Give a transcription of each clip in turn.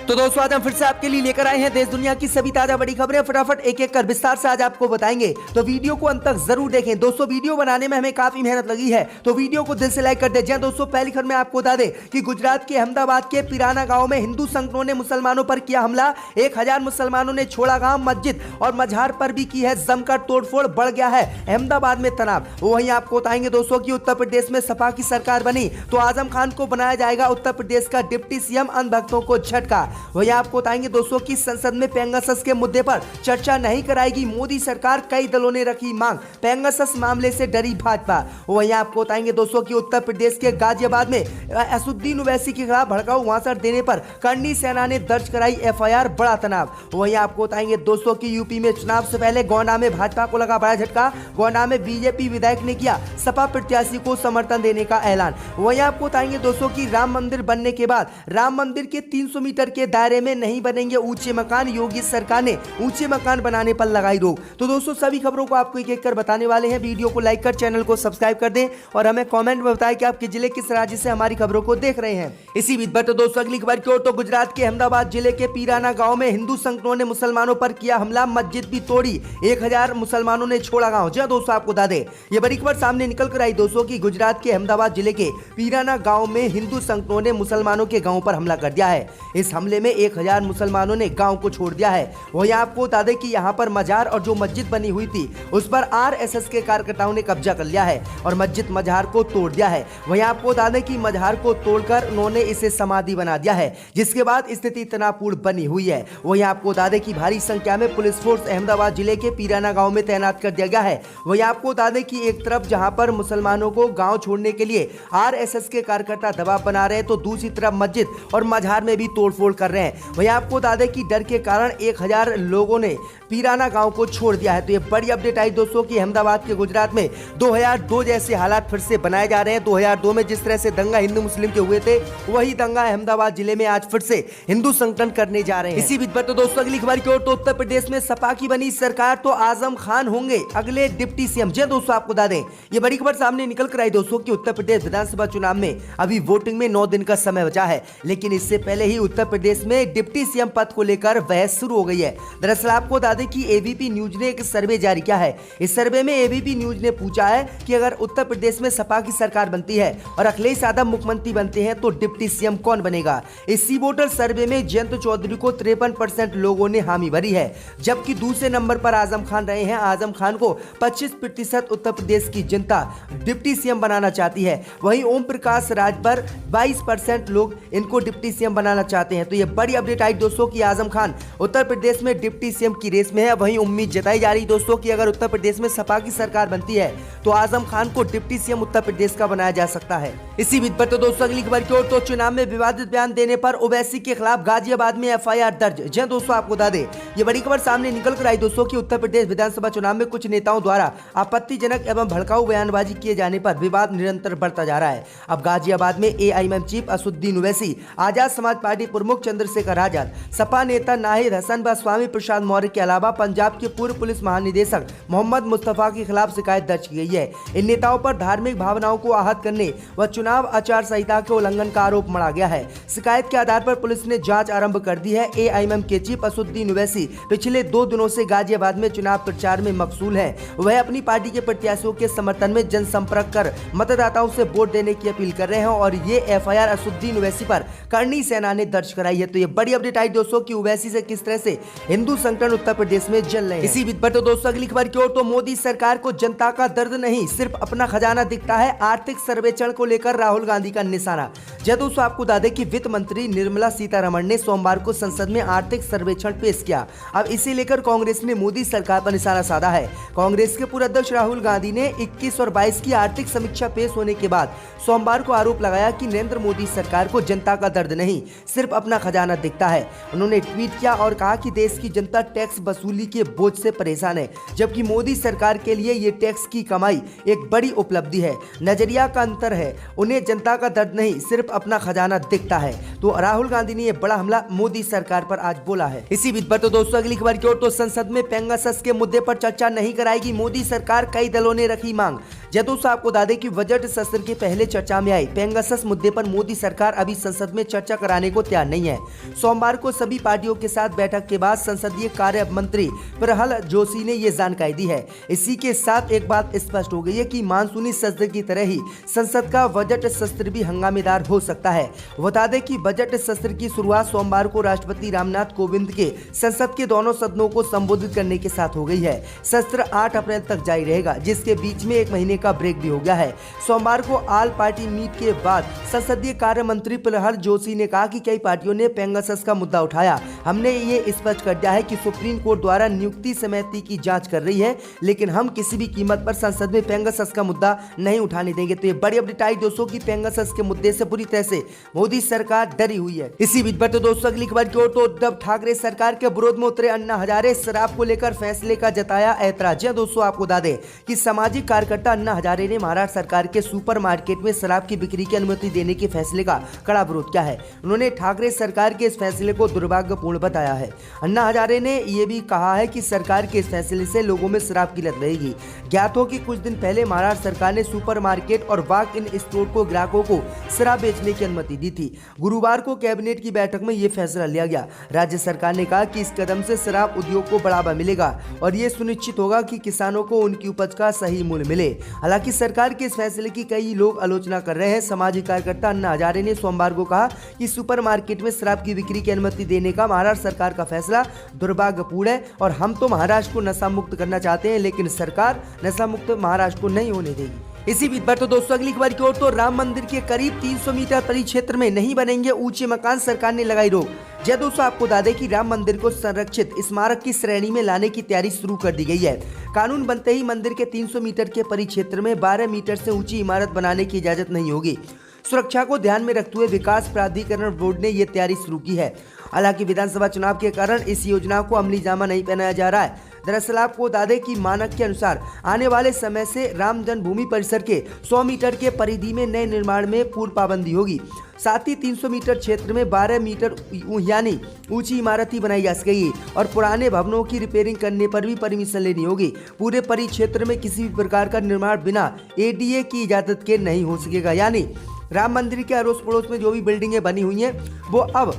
तो दोस्तों आज हम फिर से आपके लिए लेकर आए हैं देश दुनिया की सभी ताजा बड़ी खबरें। फटाफट एक एक कर विस्तार से आज आपको बताएंगे, तो वीडियो को अंत तक जरूर देखें। दोस्तों वीडियो बनाने में हमें काफी मेहनत लगी है, तो वीडियो को दिल से लाइक कर दें। जी दोस्तों, पहली खबर में आपको बता दें कि गुजरात के अहमदाबाद के पिराना गांव में हिंदू संगठनों ने मुसलमानों पर किया हमला। 1000 मुसलमानों ने छोड़ा गांव। मस्जिद और मजार पर भी की है जमकर तोड़फोड़। बढ़ गया है अहमदाबाद में तनाव। वहीं आपको बताएंगे दोस्तों की उत्तर प्रदेश में सपा की सरकार बनी तो आजम खान को बनाया जाएगा उत्तर प्रदेश का डिप्टी सीएम। अंधभक्तों को झटका। वहीं आपको बताएंगे दोस्तों की संसद में पेगासस के मुद्दे पर चर्चा नहीं कराएगी मोदी सरकार। कई दलों ने रखी मांग। पेगासस मामले से डरी भाजपा। वहीं आपको बताएंगे दोस्तों की उत्तर प्रदेश के गाजियाबाद में असुद्दीन ओवैसी के खिलाफ भड़काऊ भाषण देने पर करनी सेना ने दर्ज कराई एफआईआर। बड़ा तनाव। वहीं आपको बताएंगे दोस्तों की यूपी में चुनाव से पहले गोंडा में भाजपा को लगा बड़ा झटका। गोंडा में बीजेपी विधायक ने किया सपा प्रत्याशी को समर्थन देने का ऐलान। वहीं आपको बताएंगे दोस्तों की राम मंदिर बनने के बाद राम मंदिर के 300 मीटर के दायरे में नहीं बनेंगे ऊंचे मकान। योगी सरकार ने ऊंचे मकान बनाने पर लगाई रोक। तो दोस्तों सभी खबरों को आपको एक एक कर बताने वाले हैं। वीडियो को लाइक कर चैनल को सब्सक्राइब कर दें और हमें कमेंट में बताएं कि आप किस जिले किस राज्य से हमारी खबरों को देख रहे हैं। इसी बीच पर तो दोस्तों अगली खबर की ओर, तो गुजरात के अहमदाबाद जिले के पीराना गांव में हिंदू संगठनों ने मुसलमानों पर किया हमला। मस्जिद भी तोड़ी। 1000 मुसलमानों ने छोड़ा गांव। जी दोस्तों आपको बता दें ये बड़ी खबर सामने निकल कर आई दोस्तों की गुजरात के अहमदाबाद जिले के पीराना गांव में हिंदू संगठनों ने मुसलमानों के गांव पर हमला कर दिया है। इस हमले में 1000 मुसलमानों ने गांव को छोड़ दिया है। वहीं आपको बता दें कि यहां पर मजार और जो मस्जिद बनी हुई थी उस पर आरएसएस के कार्यकर्ताओं ने कब्जा कर लिया है और मस्जिद मजार को तोड़ दिया है। वहीं आपको बता दें कि मजार को तोड़कर उन्होंने इसे समाधि बना दिया है, जिसके बाद स्थिति तनावपूर्ण बनी हुई है। वहीं आपको बता दें कि भारी संख्या में पुलिस फोर्स अहमदाबाद जिले के पीराना गांव में तैनात कर दिया गया है। वहीं आपको बता दें कि एक तरफ जहां पर मुसलमानों को गांव छोड़ने के लिए आरएसएस के कार्यकर्ता दबाव बना रहे हैं, तो दूसरी तरफ मस्जिद और मजार में भी तोड़फोड़ कर रहे हैं। वहीं आपको बता दें कि डर के कारण 1000 लोगों ने पीराना गांव को छोड़ दिया है। तो ये बड़ी अपडेट आई दोस्तों कि अहमदाबाद के गुजरात में 2002 जैसे हालात फिर से बनाए जा रहे हैं। 2002 में जिस तरह से दंगा हिंदू मुस्लिम के हुए थे, वही दंगा अहमदाबाद जिले में आज फिर से हिंदू संगठन करने जा रहे हैं। इसी बीच पर तो दोस्तों अगली खबर की ओर, तो उत्तर प्रदेश में सपा की बनी सरकार तो आजम खान होंगे अगले डिप्टी सीएम। जी दोस्तों आपको बता दें ये बड़ी खबर सामने निकल कर आई दोस्तों कि उत्तर प्रदेश विधानसभा चुनाव में अभी वोटिंग में 9 दिन का समय बचा है, लेकिन इससे पहले ही उत्तर प्रदेश में डिप्टी सीएम पद को लेकर बहस शुरू हो गई है। दरअसल आपको बता दें कि एबीपी न्यूज ने एक सर्वे जारी किया है। इस सर्वे में एबीपी न्यूज ने पूछा है कि अगर उत्तर प्रदेश में सपा की सरकार बनती है और अखिलेश यादव मुख्यमंत्री बनते हैं तो डिप्टी सीएम कौन बनेगा। इस सी वोटर सर्वे में जयंत चौधरी को 53% लोगों ने हामी भरी है, जबकि दूसरे नंबर पर आजम खान रहे हैं। आजम खान को 25% उत्तर प्रदेश की जनता डिप्टी सीएम बनाना चाहती है। वहीं ओम प्रकाश राजभर 22% लोग इनको डिप्टी सीएम बनाना चाहते हैं। तो ये बड़ी अपडेट आई दोस्तों कि आजम खान उत्तर प्रदेश में डिप्टी सीएम की रेस में है। वहीं उम्मीद जताई जा रही दोस्तों कि अगर उत्तर प्रदेश में सपा की सरकार बनती है तो आजम खान को डिप्टी सीएम उत्तर प्रदेश का बनाया जा सकता है। इसी बीच पर तो दोस्तों अगली खबर की ओर, तो चुनाव में विवादित बयान देने पर ओवैसी के खिलाफ गाजियाबाद में एफआईआर दर्ज। जी दोस्तों आपको बता दें ये बड़ी खबर सामने निकल कर आई दोस्तों कि उत्तर प्रदेश विधानसभा चुनाव में कुछ नेताओं द्वारा आपत्तिजनक एवं भड़काऊ बयानबाजी किए जाने पर विवाद निरंतर बढ़ता जा रहा है। अब गाजियाबाद में AIMM chief Asaduddin Owaisi, Azad Samaj party प्रमुख चंद्रशेखर आजाद, सपा नेता नाहिद हसन व स्वामी प्रसाद मौर्य के अलावा पंजाब के पूर्व पुलिस महानिदेशक मोहम्मद मुस्तफा के खिलाफ शिकायत दर्ज की गई है। इन नेताओं पर धार्मिक भावनाओं को आहत करने व चुनाव आचार संहिता के उल्लंघन का आरोप मढ़ा गया है। शिकायत के आधार पर पुलिस ने जांच आरंभ कर दी है। एआईएमएम के चीफ असुद्दीन ओवैसी पिछले 2 दिनों से गाजियाबाद में चुनाव प्रचार में मशगूल है। वह अपनी पार्टी के प्रत्याशियों के समर्थन में जनसंपर्क कर मतदाताओं से वोट देने की अपील कर रहे हैं और ये एफआईआर असुद्दीन ओवैसी पर करनी सेना ने दर्ज कराई है। तो ये बड़ी अपडेट आई दोस्तों कि ओवैसी से किस तरह से हिंदू संगठन उत्तर प्रदेश में जल रहे हैं। इसी बीच पर तो दोस्तों अगली खबर की ओर, तो मोदी सरकार को जनता का दर्द नहीं सिर्फ अपना खजाना दिखता है। आर्थिक सर्वेक्षण को लेकर राहुल गांधी का निशाना। जब दोस्तों आपको बता दें कि वित्त मंत्री निर्मला सीतारमण ने सोमवार को संसद में आर्थिक सर्वेक्षण पेश किया। अब इसे लेकर कांग्रेस ने मोदी सरकार पर निशाना साधा है। कांग्रेस के पूर्व अध्यक्ष राहुल गांधी ने 21 और 22 की आर्थिक समीक्षा पेश होने के बाद सोमवार को आरोप लगाया कि नरेंद्र मोदी सरकार को जनता का दर्द नहीं सिर्फ अपना खजाना दिखता है। उन्होंने ट्वीट किया और कहा कि देश की जनता टैक्स वसूली के बोझ से परेशान है, जबकि मोदी सरकार के लिए ये टैक्स की कमाई एक बड़ी उपलब्धि है। नजरिया का अंतर है, उन्हें जनता का दर्द नहीं सिर्फ अपना खजाना दिखता है। तो राहुल गांधी ने यह बड़ा हमला मोदी सरकार पर आज बोला है। इसी बीच पर तो दोस्तों अगली खबर की ओर, तो संसद में पेगासस के मुद्दे पर चर्चा नहीं कराएगी मोदी सरकार, कई दलों ने रखी मांग। दोस्तों आपको बता दें कि बजट सत्र के पहले चर्चा में आई पेगासस मुद्दे पर मोदी सरकार अभी संसद में चर्चा कराने को तैयार नहीं है। है। सोमवार को सभी पार्टियों के साथ बैठक के बाद संसदीय कार्य मंत्री प्रहलाद जोशी ने ये जानकारी दी है। इसी के साथ एक बात स्पष्ट हो गई है कि मानसूनी सत्र की तरह ही संसद का बजट सत्र भी हंगामेदार हो सकता है। बता दें कि बजट सत्र की शुरुआत सोमवार को राष्ट्रपति रामनाथ कोविंद के संसद के दोनों सदनों को संबोधित करने के साथ हो गई है। सत्र 8 अप्रैल तक जारी रहेगा, जिसके बीच में 1 महीने का ब्रेक भी हो गया है। सोमवार को ऑल पार्टी मीट के बाद संसदीय कार्य मंत्री प्रहलाद जोशी ने कहा कि कई पार्टियों ने पेगासस का मुद्दा उठाया। हमने ये स्पष्ट कर दिया है कि सुप्रीम कोर्ट द्वारा नियुक्ति समिति की जांच कर रही है, लेकिन हम किसी भी कीमत पर संसद में पेगासस का मुद्दा नहीं उठाने देंगे। तो ये बड़ी अपडेट आई दोस्तों की पेगासस के मुद्दे से पूरी तरह से मोदी सरकार डरी हुई है। इसी बीच बढ़ते दोस्तों अगली खबर की ओर, तो उद्धव ठाकरे सरकार के विरोध में उतरे अन्ना हजारे। शराब को लेकर फैसले का जताया ऐतराज। दोस्तों आपको बता दें कि सामाजिक कार्यकर्ता अन्ना हजारे ने महाराष्ट्र सरकार के सुपरमार्केट में शराब की बिक्री की अनुमति देने के फैसले का कड़ा विरोध किया है। उन्होंने ठाकरे सरकार के इस फैसले को दुर्भाग्यपूर्ण बताया है। अन्ना हजारे ने यह भी कहा है कि सरकार के इस फैसले से लोगों में शराब की लत रहेगी। ज्ञात हो कि कुछ दिन पहले महाराष्ट्र सरकार ने सुपरमार्केट और वॉक इन स्टोर को ग्राहकों को शराब बेचने की अनुमति दी थी। गुरुवार को कैबिनेट की बैठक में यह फैसला लिया गया। राज्य सरकार ने कहा कि इस कदम से शराब उद्योग को बढ़ावा मिलेगा और ये सुनिश्चित होगा कि किसानों को उनकी उपज का सही मूल्य मिले। हालांकि सरकार के इस फैसले की कई लोग आलोचना कर रहे हैं। सामाजिक कार्यकर्ता अन्ना हजारे ने सोमवार को कहा कि सुपरमार्केट में शराब की बिक्री की अनुमति देने का महाराष्ट्र सरकार का फैसला दुर्भाग्यपूर्ण है और हम तो महाराष्ट्र को नशा मुक्त करना चाहते हैं, लेकिन सरकार नशा मुक्त महाराष्ट्र को नहीं होने देगी। इसी बीच पर तो दोस्तों अगली खबर की ओर, तो राम मंदिर के करीब 300 मीटर परिक्षेत्र में नहीं बनेंगे ऊंचे मकान, सरकार ने लगाई रोक। जय दोस्तों आपको बता दें कि राम मंदिर को संरक्षित स्मारक की श्रेणी में लाने की तैयारी शुरू कर दी गई है। कानून बनते ही मंदिर के 300 मीटर के परिक्षेत्र में 12 मीटर से ऊंची इमारत बनाने की इजाजत नहीं होगी। सुरक्षा को ध्यान में रखते हुए विकास प्राधिकरण बोर्ड ने यह तैयारी शुरू की है। हालांकि विधानसभा चुनाव के कारण इस योजना को अमली जामा नहीं पहनाया जा रहा है। दरअसल आपको बता दें कि मानक के अनुसार आने वाले समय से राम जन्मभूमि परिसर के 100 मीटर के परिधि में नए निर्माण में पूर्ण पाबंदी होगी। साथ ही 300 मीटर क्षेत्र में 12 मीटर यानी ऊंची इमारत ही बनाई जा सकेगी और पुराने भवनों की रिपेयरिंग करने पर भी परमिशन लेनी होगी। पूरे परिक्षेत्र में किसी भी प्रकार का निर्माण बिना एडीए की इजाजत के नहीं हो सकेगा। यानी राम मंदिर के अड़ोस पड़ोस में जो भी बिल्डिंगें बनी हुई हैं वो अब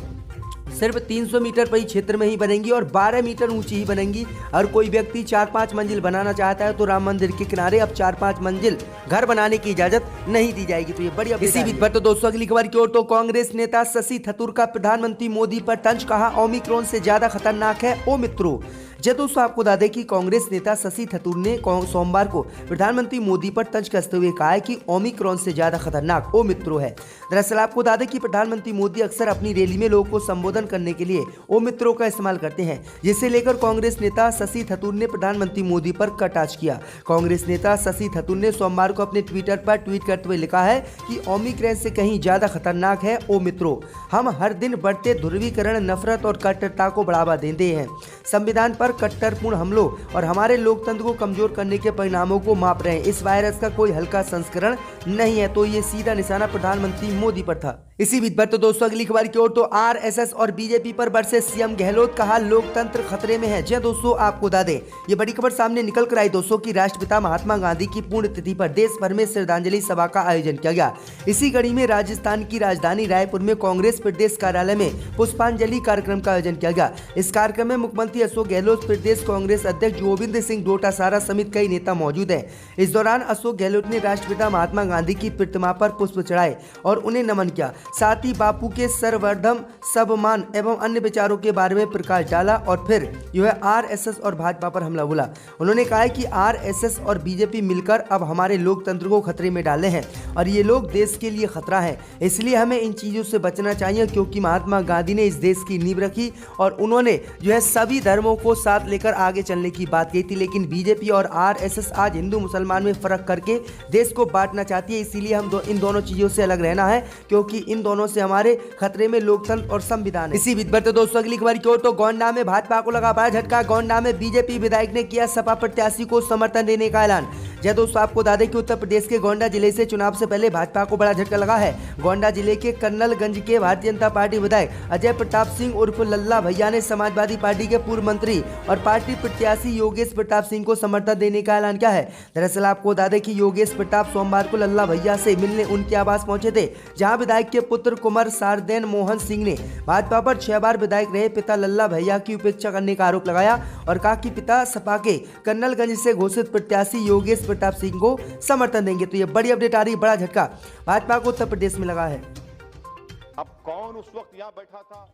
सिर्फ 300 मीटर परिक्षेत्र में ही बनेंगी और 12 मीटर ऊंची ही बनेंगी। और कोई व्यक्ति 4-5 मंजिल बनाना चाहता है तो राम मंदिर के किनारे अब 4-5 मंजिल घर बनाने की इजाजत नहीं दी जाएगी। तो ये बढ़िया। इसी बीच पर तो दोस्तों अगली खबर की ओर, तो कांग्रेस नेता शशि थरूर का प्रधानमंत्री मोदी पर तंज, कहा ओमिक्रॉन से ज्यादा खतरनाक है ओ मित्रों। जय दोस्तों आपको बता दें कि कांग्रेस नेता शशि थरूर ने सोमवार को प्रधानमंत्री मोदी पर तंज कसते हुए कहा है कि ओमिक्रॉन से ज्यादा खतरनाक ओ मित्रों है। दरअसल आपको बता दें कि प्रधानमंत्री मोदी अक्सर अपनी रैली में लोगों को संबोधन करने के लिए ओ मित्रों का इस्तेमाल करते हैं, जिसे लेकर कांग्रेस नेता शशि थरूर ने प्रधानमंत्री मोदी पर कटाक्ष किया। कांग्रेस नेता शशि थरूर ने सोमवार को अपने ट्विटर पर ट्वीट करते हुए लिखा है कि ओमिक्रॉन से कहीं ज्यादा खतरनाक है ओ मित्रों। हम हर दिन बढ़ते ध्रुवीकरण, नफरत और कट्टरता को बढ़ावा देते हैं, संविधान पर कट्टरपूर्ण हमलों और हमारे लोकतंत्र को कमजोर करने के परिणामों को माप रहे हैं। इस वायरस का कोई हल्का संस्करण नहीं है। तो ये सीधा निशाना प्रधानमंत्री मोदी पर था। इसी बीच पर तो दोस्तों अगली खबर की ओर, तो आरएसएस और बीजेपी पर बरसे सीएम गहलोत, कहा लोकतंत्र खतरे में है। जी दोस्तों आपको बता दें ये बड़ी खबर सामने निकल कर आई दोस्तों की राष्ट्रपिता महात्मा गांधी की पुण्यतिथि पर देश भर में श्रद्धांजलि सभा का आयोजन किया गया। इसी कड़ी में राजस्थान की राजधानी रायपुर में कांग्रेस प्रदेश कार्यालय में पुष्पांजलि कार्यक्रम का आयोजन किया गया। इस कार्यक्रम में मुख्यमंत्री अशोक गहलोत, प्रदेश कांग्रेस अध्यक्ष गोविंद सिंह डोटासारा समेत कई नेता मौजूद हैं। इस दौरान अशोक गहलोत ने राष्ट्रपिता महात्मा गांधी की प्रतिमा पर पुष्प चढ़ाए और उन्हें नमन किया। साथ ही बापू के सर्वधर्म सबमान एवं अन्य विचारों के बारे में प्रकाश डाला और फिर जो है आरएसएस और भाजपा पर हमला बोला। उन्होंने कहा कि आरएसएस और बीजेपी मिलकर अब हमारे लोकतंत्र को खतरे में डाले हैं और ये लोग देश के लिए खतरा है, इसलिए हमें इन चीजों से बचना चाहिए, क्योंकि महात्मा गांधी ने इस देश की नींव रखी और उन्होंने जो है सभी धर्मों को साथ लेकर आगे चलने की बात कही थी। लेकिन बीजेपी और आरएसएस आज हिंदू मुसलमान में फर्क करके देश को बांटना चाहती है, इसीलिए हम इन दोनों चीजों से अलग रहना है, क्योंकि इन दोनों से हमारे खतरे में लोकतंत्र और संविधान है। इसी बीच बढ़ते दोस्तों अगली खबर की ओर, तो गोंडा में भाजपा को लगा बड़ा झटका। गोंडा में बीजेपी विधायक ने किया सपा प्रत्याशी को समर्थन देने का ऐलान। जय दोस्तों, आपको बता दें कि उत्तर प्रदेश के गोंडा जिले से चुनाव से पहले भाजपा को बड़ा झटका लगा है। गोंडा जिले के कर्नलगंज के भारतीय जनता पार्टी विधायक अजय प्रताप सिंह उर्फ लल्ला भैया ने समाजवादी पार्टी के पूर्व मंत्री और पार्टी प्रत्याशी योगेश प्रताप सिंह को समर्थन देने का ऐलान किया है। दरअसल आपको बता दें कि योगेश प्रताप सोमवार को लल्ला भैया से मिलने उनके आवास पहुंचे थे, जहां विधायक के पुत्र कुमार सारदेन मोहन सिंह ने भाजपा पर 6 बार विधायक रहे पिता लल्ला भैया की उपेक्षा करने का आरोप लगाया और कहा कि पिता सपा के कर्नलगंज से घोषित प्रत्याशी योगेश प्रताप सिंह को समर्थन देंगे। तो ये बड़ी अपडेट आ रही, बड़ा झटका भाजपा को उत्तर प्रदेश में लगा है। अब कौन उस वक्त यहाँ बैठा था?